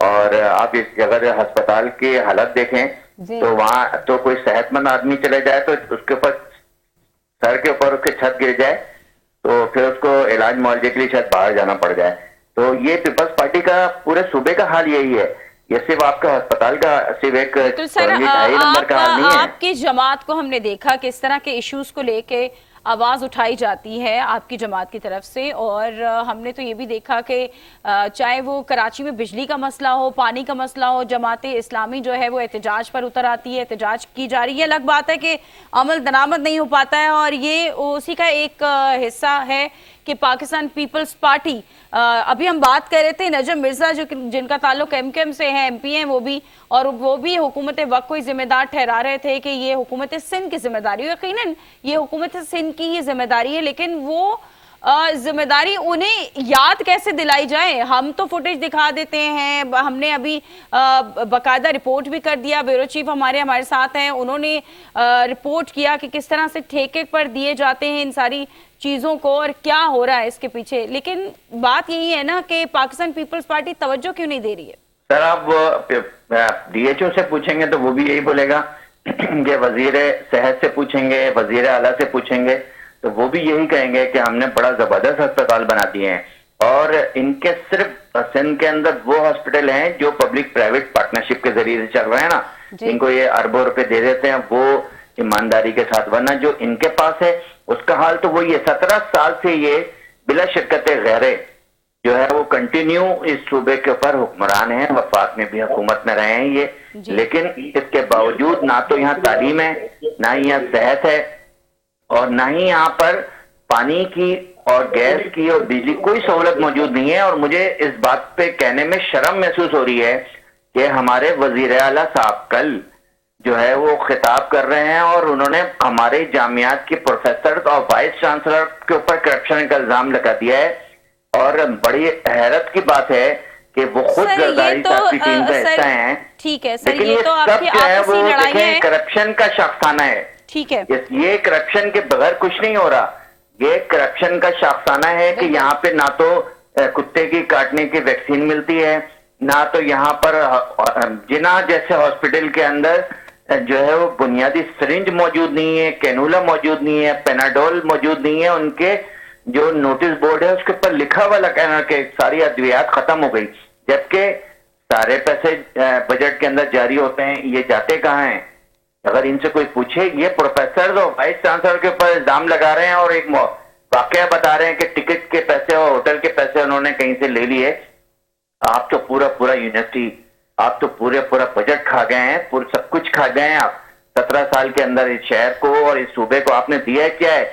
اور آپ اگر ہسپتال کی حالت دیکھیں تو وہاں تو کوئی صحت مند آدمی چلے جائے تو اس کے اوپر سر کے اوپر اس کی چھت گر جائے تو پھر اس کو علاج معالجے کے لیے شاید باہر جانا پڑ جائے. تو یہ پیپلز پارٹی کا پورے صوبے کا حال یہی ہے. یہ صرف آپ کا ہسپتال کا صرف ایک تو سر ڈھائی نمبر کا حال نہیں ہے. آپ کی جماعت کو ہم نے دیکھا کہ اس طرح کے ایشوز کو لے کے آواز اٹھائی جاتی ہے آپ کی جماعت کی طرف سے, اور ہم نے تو یہ بھی دیکھا کہ چاہے وہ کراچی میں بجلی کا مسئلہ ہو, پانی کا مسئلہ ہو, جماعت اسلامی جو ہے وہ احتجاج پر اتر آتی ہے, احتجاج کی جا رہی ہے. الگ بات ہے کہ عمل درآمد نہیں ہو پاتا ہے, اور یہ اسی کا ایک حصہ ہے کہ پاکستان پیپلز پارٹی, ابھی ہم بات کر رہے تھے نجم مرزا جن کا تعلق ایم کیو ایم سے ہے, ایم پی ہیں وہ بھی حکومت وقت کو ذمہ دار ٹھہرا رہے تھے کہ یہ حکومت سندھ کی ذمہ داری ہے. یقیناً یہ حکومت سندھ کی یہ ذمہ داری ہے, لیکن وہ ذمہ داری انہیں یاد کیسے دلائی جائے؟ ہم تو فوٹیج دکھا دیتے ہیں, ہم نے ابھی باقاعدہ رپورٹ بھی کر دیا, بیورو چیف ہمارے ساتھ ہیں, انہوں نے رپورٹ کیا کہ کس طرح سے ٹھیکے پر دیے جاتے ہیں ان ساری چیزوں کو اور کیا ہو رہا ہے اس کے پیچھے. لیکن بات یہی ہے نا کہ پاکستان پیپلز پارٹی توجہ کیوں نہیں دے رہی ہے؟ سر آپ ڈی ایچ او سے پوچھیں گے تو وہ بھی یہی بولے گا کہ وزیر صحت سے پوچھیں گے, وزیر اعلیٰ سے پوچھیں گے تو وہ بھی یہی کہیں گے کہ ہم نے بڑا زبردست ہسپتال بنا دیے ہیں, اور ان کے صرف سندھ کے اندر وہ ہاسپٹل ہیں جو پبلک پرائیویٹ پارٹنرشپ کے ذریعے سے چل رہے ہیں نا, جن کو یہ اربوں روپے دے دیتے ہیں وہ ایمانداری کے ساتھ, ورنہ جو ان کے پاس ہے اس کا حال تو وہ یہ 17 سال سے یہ بلا شرکت غیرے جو ہے وہ کنٹینیو اس صوبے کے اوپر حکمران ہیں, وفاق میں بھی حکومت میں رہے ہیں یہ, لیکن اس کے باوجود نہ تو یہاں تعلیم ہے, نہ یہاں صحت ہے, اور نہ ہی یہاں پر پانی کی اور گیس کی اور بجلی کوئی سہولت موجود نہیں ہے. اور مجھے اس بات پہ کہنے میں شرم محسوس ہو رہی ہے کہ ہمارے وزیر اعلیٰ صاحب کل جو ہے وہ خطاب کر رہے ہیں اور انہوں نے ہمارے جامعات کے پروفیسر اور وائس چانسلر کے اوپر کرپشن کا الزام لگا دیا ہے, اور بڑی حیرت کی بات ہے کہ وہ خود زرداری صاحب کی ٹیم کا حصہ ہیں. ٹھیک ہے سر, لیکن یہ تو آپ کی آپسی لڑائی ہے, کرپشن کا شاخسانہ ہے. ٹھیک ہے, یہ کرپشن کے بغیر کچھ نہیں ہو رہا. یہ کرپشن کا شاخسانہ ہے کہ یہاں پہ نہ تو کتے کی کاٹنے کی ویکسین ملتی ہے, نہ تو یہاں پر جنا جیسے ہاسپٹل کے اندر جو ہے وہ بنیادی سرنج موجود نہیں ہے, کینولا موجود نہیں ہے, پیناڈول موجود نہیں ہے. ان کے جو نوٹس بورڈ ہے اس کے اوپر لکھا ہوا لگا کہ ساری ادویات ختم ہو گئی, جبکہ سارے پیسے بجٹ کے اندر جاری ہوتے ہیں. یہ جاتے کہاں ہیں؟ اگر ان سے کوئی پوچھے, یہ پروفیسر اور وائس چانسلر کے اوپر الزام لگا رہے ہیں اور ایک واقعہ بتا رہے ہیں کہ ٹکٹ کے پیسے اور ہوٹل کے پیسے انہوں نے کہیں سے لے لیے. آپ تو پورا یونیورسٹی, آپ تو پورا بجٹ کھا گئے ہیں, سب کچھ کھا گئے ہیں آپ. 17 سال کے اندر اس شہر کو اور اس صوبے کو آپ نے دیا ہے کیا ہے؟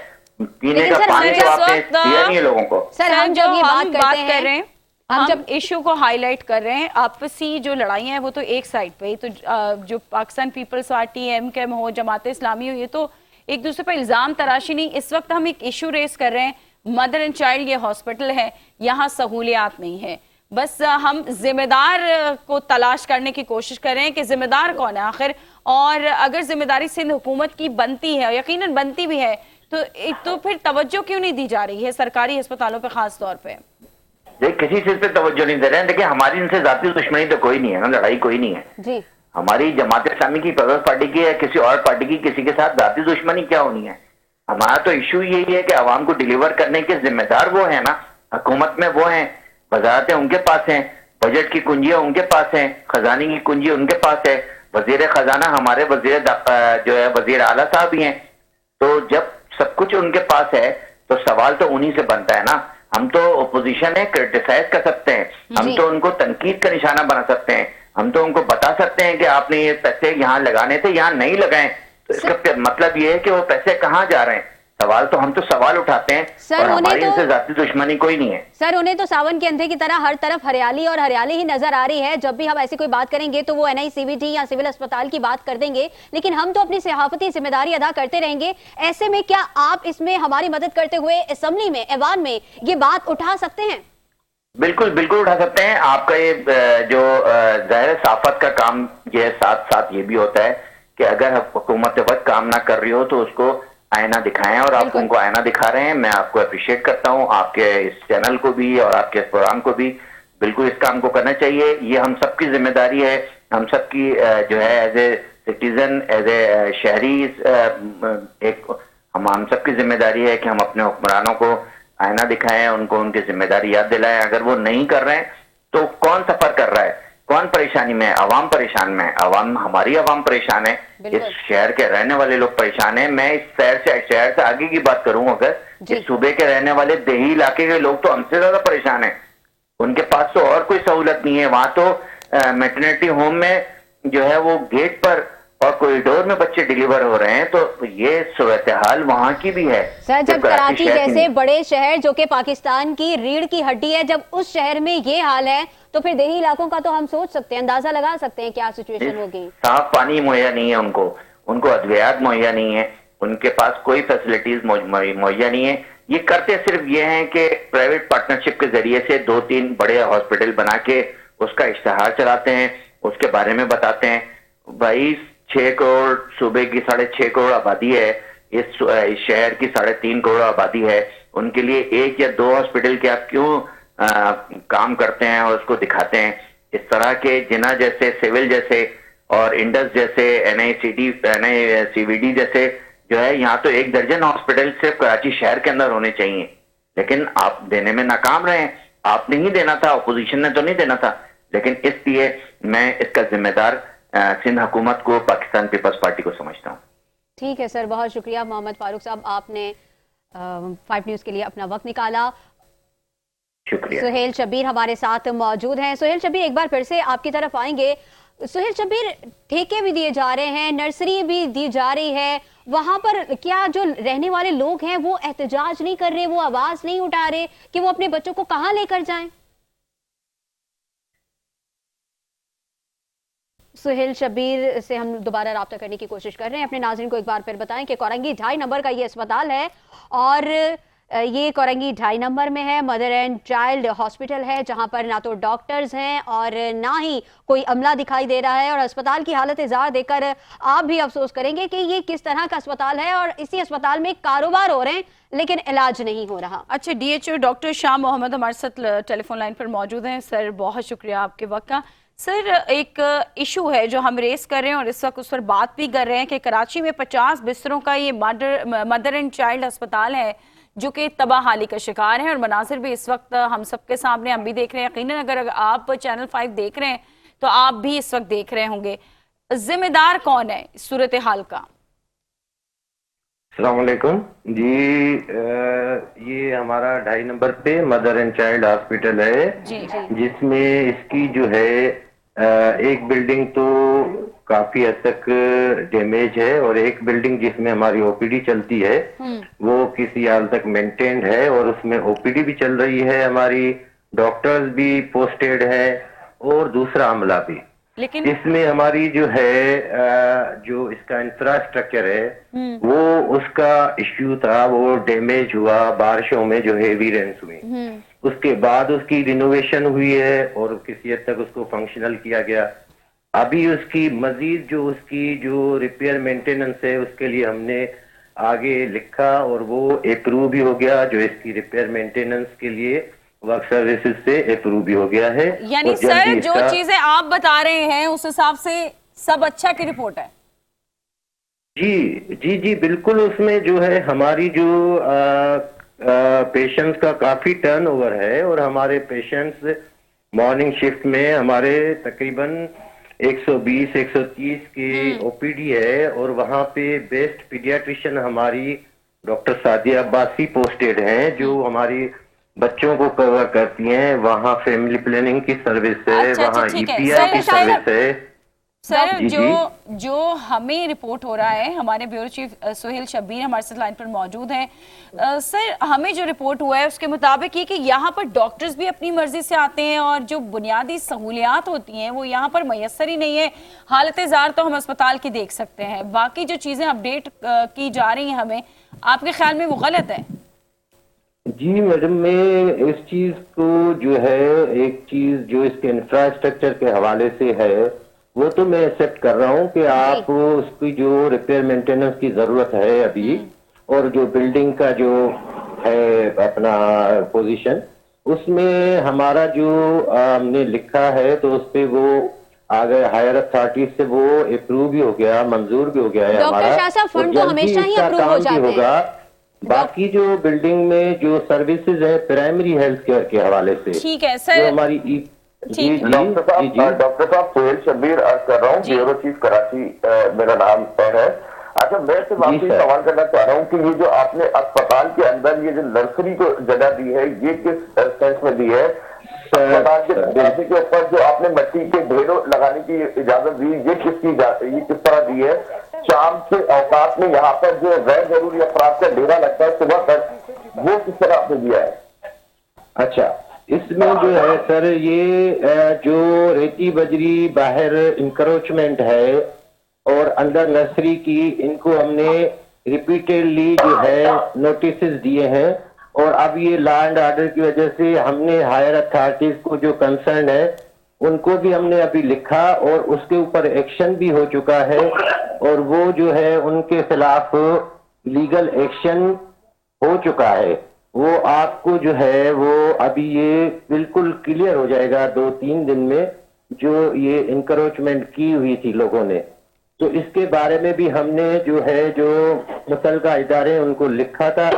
پینے کا پانی تو آپ نے دیا نہیں ہے لوگوں کو. سر ہم جب یہ بات کر رہے ہیں, ہم جب ایشو کو ہائی لائٹ کر رہے ہیں, آپسی جو لڑائیاں ہیں وہ تو ایک سائڈ پہ, تو جو Pakistan Peoples Party, M Q M ہو, جماعت اسلامی ہو, یہ تو ایک دوسرے پہ الزام تراشی نہیں. اس وقت ہم ایک ایشو ریز کر رہے ہیں, مدر اینڈ چائلڈ یہ ہاسپٹل ہے, یہاں سہولیات نہیں ہے. بس ہم ذمہ دار کو تلاش کرنے کی کوشش کر رہے ہیں کہ ذمہ دار کون ہے آخر, اور اگر ذمہ داری سندھ حکومت کی بنتی ہے, یقیناً بنتی بھی ہے, تو پھر توجہ کیوں نہیں دی جا رہی ہے سرکاری ہسپتالوں پہ خاص طور پہ؟ کسی چیز پہ توجہ نہیں دے رہے ہیں. دیکھیں ہماری ان سے ذاتی دشمنی تو کوئی نہیں ہے نا, لڑائی کوئی نہیں ہے. جی ہماری جماعت اسلامی کی, پیپلز پارٹی کی, یا کسی اور پارٹی کی کسی کے ساتھ ذاتی دشمنی کیا ہونی ہے؟ ہمارا تو ایشو یہی ہے کہ عوام کو ڈیلیور کرنے کے ذمہ دار وہ ہیں نا, حکومت میں وہ ہیں, وزارتیں ان کے پاس ہیں, بجٹ کی کنجیاں ان کے پاس ہیں, خزانے کی کنجی ان کے پاس ہے, وزیر خزانہ ہمارے جو ہے وزیر اعلیٰ صاحب ہی ہیں. تو جب سب کچھ ان کے پاس ہے تو سوال تو انہی سے بنتا ہے نا. ہم تو اپوزیشن ہے, کرٹیسائز کر سکتے ہیں, ہم تو ان کو تنقید کا نشانہ بنا سکتے ہیں, ہم تو ان کو بتا سکتے ہیں کہ آپ نے یہ پیسے یہاں لگانے تھے, یہاں نہیں لگائیں. تو اس کا مطلب یہ ہے کہ وہ پیسے کہاں جا رہے ہیں. سوال تو ہم تو سوال اٹھاتے ہیں, اور ہماری ان سے ذاتی دشمنی کوئی نہیں ہے. سر انہیں تو ساون کے اندھے کی طرح ہر طرف ہریالی اور ہریالی ہی نظر آ رہی ہے. جب بھی ہم ایسی کوئی بات کریں گے تو وہ این آئی سی وی ٹی یا سول اسپتال کی بات کر دیں گے, لیکن ہم تو اپنی صحافتی ذمہ داری ادا کرتے رہیں گے. ایسے میں کیا آپ اس میں ہماری مدد کرتے ہوئے اسمبلی میں, ایوان میں یہ بات اٹھا سکتے ہیں؟ بالکل اٹھا سکتے ہیں. آپ کا یہ جو ظاہر صحافت کا کام یہ ساتھ یہ بھی ہوتا ہے کہ اگر حکومت وقت کام نہ کر رہی ہو تو اس کو آئینہ دکھائیں, اور آپ ان کو آئینہ دکھا رہے ہیں. میں آپ کو اپریشیٹ کرتا ہوں, آپ کے اس چینل کو بھی اور آپ کے اس پروگرام کو بھی, بالکل اس کام کو کرنا چاہیے. یہ ہم سب کی ذمہ داری ہے, ہم سب کی جو ہے as a citizen, as a شہری, ایک ہم سب کی ذمہ داری ہے کہ ہم اپنے حکمرانوں کو آئینہ دکھائیں, ان کو ان کی ذمہ داری یاد دلائیں. اگر وہ نہیں کر رہے ہیں تو کون سفر کر رہا ہے, کون پریشانی میں ہے؟ عوام پریشان میں, ہماری عوام پریشان ہے, اس شہر کے رہنے والے لوگ پریشان ہیں. میں اس شہر سے آگے کی بات کروں, اگر اس صوبے کے رہنے والے دیہی علاقے کے لوگ تو ہم سے زیادہ پریشان ہیں. ان کے پاس تو اور کوئی سہولت نہیں ہے. وہاں تو میٹرنیٹی ہوم میں جو ہے وہ گیٹ پر اور کوریڈور میں بچے ڈیلیور ہو رہے ہیں. تو یہ صورتحال وہاں کی بھی ہے. سر, جب کراچی جیسے بڑے شہر جو کہ پاکستان کی ریڑھ کی ہڈی ہے, جب اس شہر میں یہ حال ہے, تو پھر دیہی علاقوں کا تو ہم سوچ سکتے ہیں, اندازہ لگا سکتے ہیں کیا سچویشن ہوگی. صاف پانی مہیا نہیں ہے ان کو ادویات مہیا نہیں ہے, ان کے پاس کوئی فیسلٹیز مہیا نہیں ہے. یہ کرتے صرف یہ ہیں کہ پرائیویٹ پارٹنرشپ کے ذریعے سے 2-3 بڑے ہاسپٹل بنا کے اس کا اشتہار چلاتے ہیں, اس کے بارے میں بتاتے ہیں. بھائی 6 کروڑ صوبے کی 6.5 کروڑ آبادی ہے, اس شہر کی 3.5 کروڑ آبادی ہے. ان کے لیے 1 یا 2 ہاسپٹل کے آپ کیوں کام کرتے ہیں اور اس کو دکھاتے ہیں؟ اس طرح کے جنا جیسے, سول جیسے اور انڈس جیسے, NICVD جیسے جو ہے, یہاں تو 1 درجن ہاسپٹل صرف کراچی شہر کے اندر ہونے چاہیے. لیکن آپ دینے میں ناکام رہے ہیں. آپ نے ہی دینا تھا, اپوزیشن نے تو نہیں دینا تھا. لیکن اس لیے میں اس کا ذمہ دار سندھ حکومت کو, پاکستان پیپلز پارٹی کو سمجھتا ہوں. ٹھیک ہے سر, بہت شکریہ محمد فاروق صاحب, آپ نے 5 نیوز کے لیے اپنا وقت نکالا. شکریہ. سہیل شبیر ہمارے ساتھ موجود ہیں. سہیل شبیر, ایک بار پھر سے آپ کی طرف آئیں گے. سہیل شبیر, ٹھیکے بھی دیے جا رہے ہیں, نرسری بھی دی جا رہی ہے, وہاں پر کیا جو رہنے والے لوگ ہیں وہ احتجاج نہیں کر رہے, وہ آواز نہیں اٹھا رہے کہ وہ اپنے بچوں کو کہاں لے کر جائیں؟ سہیل شبیر سے ہم دوبارہ رابطہ کرنے کی کوشش کر رہے ہیں. اپنے ناظرین کو ایک بار پھر بتائیں کہ کورنگی 2.5 نمبر کا یہ اسپتال ہے, اور یہ کورنگی 2.5 نمبر میں ہے. مدر اینڈ چائلڈ ہاسپٹل ہے, جہاں پر نہ تو ڈاکٹرز ہیں اور نہ ہی کوئی عملہ دکھائی دے رہا ہے. اور اسپتال کی حالت زار دیکھ کر آپ بھی افسوس کریں گے کہ یہ کس طرح کا اسپتال ہے, اور اسی اسپتال میں کاروبار ہو رہے ہیں لیکن علاج نہیں ہو رہا. اچھا, DHO ڈاکٹر شاہ محمد ہمارے ساتھ ٹیلی فون لائن پر موجود ہیں. سر, بہت شکریہ آپ کے وقت کا. سر, ایک ایشو ہے جو ہم ریس کر رہے ہیں اور اس وقت اس پر بات بھی کر رہے ہیں کہ کراچی میں 50 بستروں کا یہ مدر اینڈ چائلڈ اسپتال ہے جو کہ تباہ حالی کا شکار ہے, اور مناظر بھی اس وقت ہم سب کے سامنے, ہم بھی دیکھ رہے ہیں. یقیناً اگر آپ چینل 5 دیکھ رہے ہیں تو آپ بھی اس وقت دیکھ رہے ہوں گے. ذمہ دار کون ہے اس صورتحال کا؟ السلام علیکم جی. یہ ہمارا 2.5 نمبر پہ مدر اینڈ چائلڈ ہاسپٹل ہے, جس میں اس کی جو ہے ایک بلڈنگ تو کافی حد تک ڈیمیج ہے, اور ایک بلڈنگ جس میں ہماری OPD چلتی ہے وہ کسی حال تک مینٹینڈ ہے, اور اس میں OPD بھی چل رہی ہے, ہماری ڈاکٹرز بھی پوسٹڈ ہے اور دوسرا عملہ بھی. لیکن اس میں ہماری جو ہے جو اس کا انفراسٹرکچر ہے وہ اس کا ایشو تھا, وہ ڈیمیج ہوا بارشوں میں جو ہیوی رینس ہوئی. اس کے بعد اس کی رینوویشن ہوئی ہے اور کسی حد تک اس کو فنکشنل کیا گیا. ابھی اس کی مزید جو اس کی جو ریپیئر مینٹیننس ہے اس کے لیے ہم نے آگے لکھا, اور وہ اپروو بھی ہو گیا, جو اس کی ریپیئر مینٹیننس کے لیے ورک سروسز سے اپروو بھی ہو گیا ہے. یعنی سر, جو چیزیں آپ بتا رہے ہیں اس حساب سے سب اچھا کی رپورٹ ہے؟ جی بالکل. اس میں جو ہے ہماری جو پیشنٹس کا کافی ٹرن اوور ہے, اور ہمارے پیشنٹس مارننگ شفٹ میں ہمارے تقریباً 120-130 کی OPD ہے, اور وہاں پہ بیسٹ پیڈیاٹریشن ہماری ڈاکٹر سعدیہ عباسی پوسٹڈ ہیں, جو ہماری بچوں کو کور کرتی ہیں. وہاں فیملی پلاننگ کی سروس ہے, وہاں EPI کی سروس ہے. سر, جو ہمیں رپورٹ ہو رہا ہے, ہمارے بیورو چیف سہیل شبیر ہمارے ساتھ لائن پر موجود ہیں. سر, ہمیں جو رپورٹ ہوا ہے اس کے مطابق یہ کہ یہاں پر ڈاکٹرز بھی اپنی مرضی سے آتے ہیں, اور جو بنیادی سہولیات ہوتی ہیں وہ یہاں پر میسر ہی نہیں ہے. حالت زار تو ہم اسپتال کی دیکھ سکتے ہیں, باقی جو چیزیں اپڈیٹ کی جا رہی ہیں ہمیں, آپ کے خیال میں وہ غلط ہے؟ جی میڈم, میں اس چیز کو جو ہے ایک چیز جو اس کے انفراسٹرکچر کے حوالے سے ہے وہ تو میں ایکسپٹ کر رہا ہوں کہ آپ اس کی جو ریپیئر مینٹیننس کی ضرورت ہے ابھی, اور جو بلڈنگ کا جو ہے اپنا پوزیشن اس میں ہمارا جو ہم نے لکھا ہے تو اس پہ وہ آگے ہائر اتھارٹی سے وہ اپروو بھی ہو گیا, منظور بھی ہو گیا ہے ڈاکٹر شاہ صاحب فنڈ تو ہمیشہ ہی اپروو ہو جاتے ہیں. باقی جو بلڈنگ میں جو سروسز ہیں پرائمری ہیلتھ کیئر کے حوالے سے ٹھیک ہے سر, جو ہماری ڈاکٹر صاحب سہیل شبیر عرض کر رہا ہوں, بیورو چیف کراچی میرا نام ہے. اچھا, میں صرف آپ سے سوال کرنا چاہ رہا ہوں کہ یہ جو آپ نے اسپتال کے اندر یہ جو نرسری کو جگہ دی ہے یہ کس سینس میں دی ہے؟ اسپتال کے دروازے کے اوپر جو آپ نے مٹی کے ڈھیروں لگانے کی اجازت دی یہ کس طرح دی ہے؟ شام کے اوقات میں یہاں پر جو غیر ضروری افراد کا ڈیرا لگتا ہے صبح تک, وہ کس طرح آپ نے دیا ہے؟ اچھا, اس میں جو ہے سر یہ جو ریتی بجری باہر انکروچمنٹ ہے اور اندر نرسری کی, ان کو ہم نے ریپیٹڈلی جو ہے نوٹسز دیے ہیں, اور اب یہ لا اینڈ آرڈر کی وجہ سے ہم نے ہائر اتھارٹیز کو جو کنسرن ہے ان کو بھی ہم نے ابھی لکھا اور اس کے اوپر ایکشن بھی ہو چکا ہے, اور وہ جو ہے ان کے خلاف لیگل ایکشن ہو چکا ہے. وہ آپ کو جو ہے وہ ابھی یہ بالکل کلیئر ہو جائے گا 2-3 دن میں, جو یہ انکروچمنٹ کی ہوئی تھی لوگوں نے. تو اس کے بارے میں بھی ہم نے جو ہے جو متعلقہ ادارے ان کو لکھا تھا,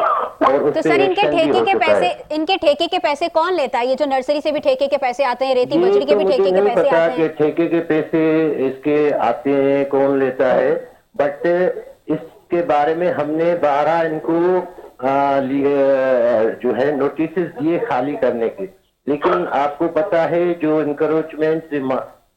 اور اس تو سر ان کے ٹھیکے کے پیسے کون لیتا ہے؟ یہ جو نرسری سے بھی ٹھیکے کے پیسے آتے ہیں, ریتی بجری کے بھی ٹھیکے کے پیسے آتے ہیں؟ کہ ٹھیکے کے پیسے اس کے آتے ہیں کون لیتا ہے, بٹ اس کے بارے میں ہم نے 12 ان کو جو ہے نوٹسز دیے خالی کرنے کے. لیکن آپ کو پتا ہے جو انکروچمنٹ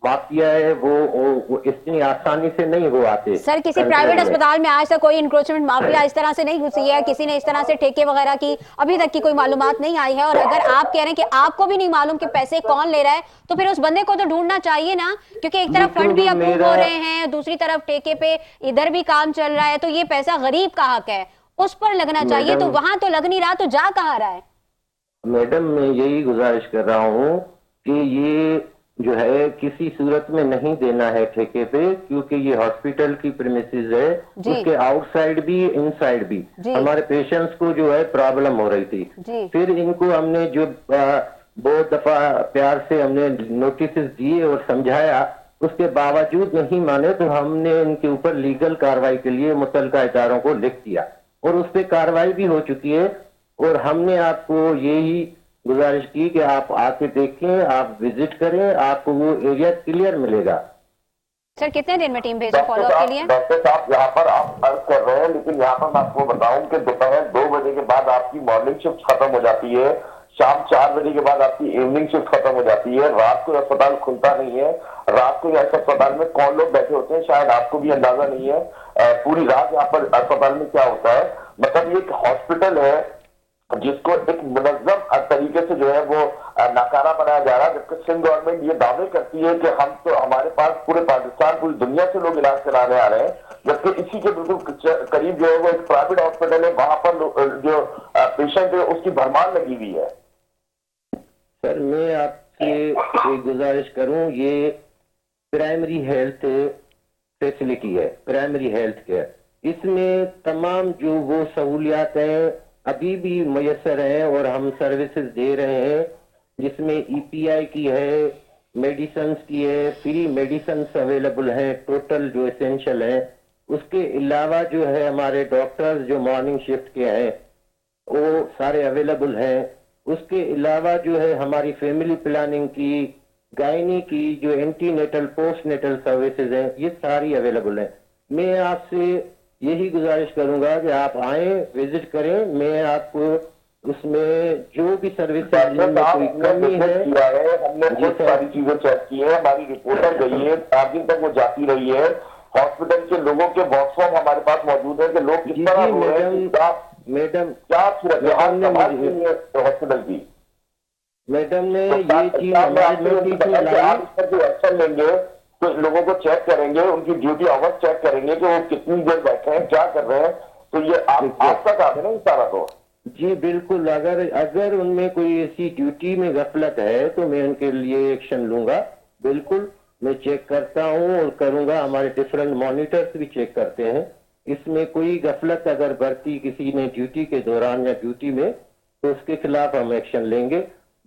مافیا ہے وہ اتنی آسانی سے نہیں وہ آتے. سر کسی پرائیویٹ اسپتال میں آج تک کوئی انکروچمنٹ مافیا اس طرح سے نہیں گھسی ہے, کسی نے اس طرح سے ٹھیکے وغیرہ کی ابھی تک کی کوئی معلومات نہیں آئی ہے. اور اگر آپ کہہ رہے ہیں کہ آپ کو بھی نہیں معلوم کہ پیسے کون لے رہا ہے, تو پھر اس بندے کو تو ڈھونڈنا چاہیے نا, کیونکہ ایک طرف فنڈ بھی اپروو ہو رہے ہیں, دوسری طرف ٹھیکے پہ ادھر بھی کام چل رہا ہے, تو یہ پیسہ غریب کا حق ہے, اس پر لگنا چاہیے. تو وہاں تو لگ نہیں رہا, تو جا کہاں رہا ہے؟ میڈم میں یہی گزارش کر رہا ہوں کہ یہ جو ہے کسی صورت میں نہیں دینا ہے ٹھیکے پہ, کیونکہ یہ ہاسپٹل کی پریمیسز ہے, اس کے آؤٹ سائڈ بھی ان سائڈ بھی ہمارے پیشنٹس کو جو ہے پرابلم ہو رہی تھی. پھر ان کو ہم نے جو بہت دفعہ پیار سے ہم نے نوٹسز دیے اور سمجھایا, اس کے باوجود نہیں مانے, تو ہم نے ان کے اوپر لیگل کارروائی کے لیے متعلقہ اداروں کو لکھ دیا, اور اس پہ کارروائی بھی ہو چکی ہے. اور ہم نے آپ کو یہی گزارش کی کہ آپ آ کے دیکھیں, آپ وزٹ کریں, آپ کو وہ ایریا کلیئر ملے گا. سر کتنے دن میں ٹیم بھیجیں فالو اپ کے لیے؟ ڈاکٹر صاحب یہاں پر آپ عرض کر رہے ہیں, لیکن یہاں پر میں آپ کو بتاؤں کہ دوپہر 2 بجے کے بعد آپ کی مارننگ شفٹ ختم ہو جاتی ہے, شام 4 بجے کے بعد آپ کی ایوننگ شفٹ ختم ہو جاتی ہے, رات کو اسپتال کھلتا نہیں ہے. رات کو یہاں اسپتال میں کون لوگ بیٹھے ہوتے ہیں شاید آپ کو بھی اندازہ نہیں ہے. پوری رات یہاں پر اسپتال میں کیا ہوتا ہے. مطلب یہ ایک ہاسپٹل ہے جس کو ایک منظم طریقے سے جو ہے وہ ناکارہ بنایا جا رہا ہے, جبکہ سندھ گورنمنٹ یہ دعوے کرتی ہے کہ ہم تو ہمارے پاس پورے پاکستان پوری دنیا سے لوگ علاج کرانے آ رہے ہیں, جبکہ اسی کے بالکل قریب جو ہے وہ ایک پرائیویٹ ہاسپٹل ہے, وہاں پر جو پیشنٹ ہے اس کی بھرمار لگی ہوئی ہے. سر میں آپ سے ایک گزارش کروں, یہ پرائمری ہیلتھ فیسلٹی ہے, پرائمری ہیلتھ کیئر, اس میں تمام جو وہ سہولیات ہیں ابھی بھی میسر ہیں, اور ہم سروسز دے رہے ہیں, جس میں ای پی آئی کی ہے, میڈیسنز کی ہے, فری میڈیسنز اویلیبل ہیں ٹوٹل جو اسینشل ہیں. اس کے علاوہ جو ہے ہمارے ڈاکٹرز جو مارننگ شفٹ کے ہیں وہ سارے اویلیبل ہیں. اس کے علاوہ جو ہے ہماری فیملی پلاننگ کی, گائنی کی جو antenatal postnatal services ہیں, یہ ساری اویلیبل ہیں. میں آپ سے یہی گزارش کروں گا کہ آپ آئیں, وزٹ کریں, میں آپ کو اس میں جو بھی سروس کوئی کمی ہے, ہم نے بہت ساری چیزیں چیک کی ہیں, ہماری رپورٹر گئی ہے, 4 دن تک وہ جاتی رہی ہے. ہاسپٹل کے لوگوں کے واٹس ایپ ہمارے پاس موجود ہے کہ لوگ کس طرح ہو رہے ہیں. میڈم کیا ہاسپٹل کی میڈم نے یہ چیز ہمارے نوٹس میں لائی, آپ اس پر جو ایکشن لیں گے تو لوگوں کو چیک کریں گے, ان کی ڈیوٹی آورز چیک کریں گے کہ وہ کتنی دیر بیٹھے ہیں, کیا کر رہے ہیں, تو یہ آپ تک آتے نا یہ سارا. تو جی بالکل, اگر ان میں کوئی ایسی ڈیوٹی میں غفلت ہے تو میں ان کے لیے ایکشن لوں گا. بالکل میں چیک کرتا ہوں اور کروں گا, ہمارے ڈفرینٹ مانیٹرز بھی چیک کرتے ہیں. اس میں کوئی غفلت اگر برتی کسی نے ڈیوٹی کے دوران یا ڈیوٹی میں, تو اس کے خلاف ہم ایکشن لیں گے.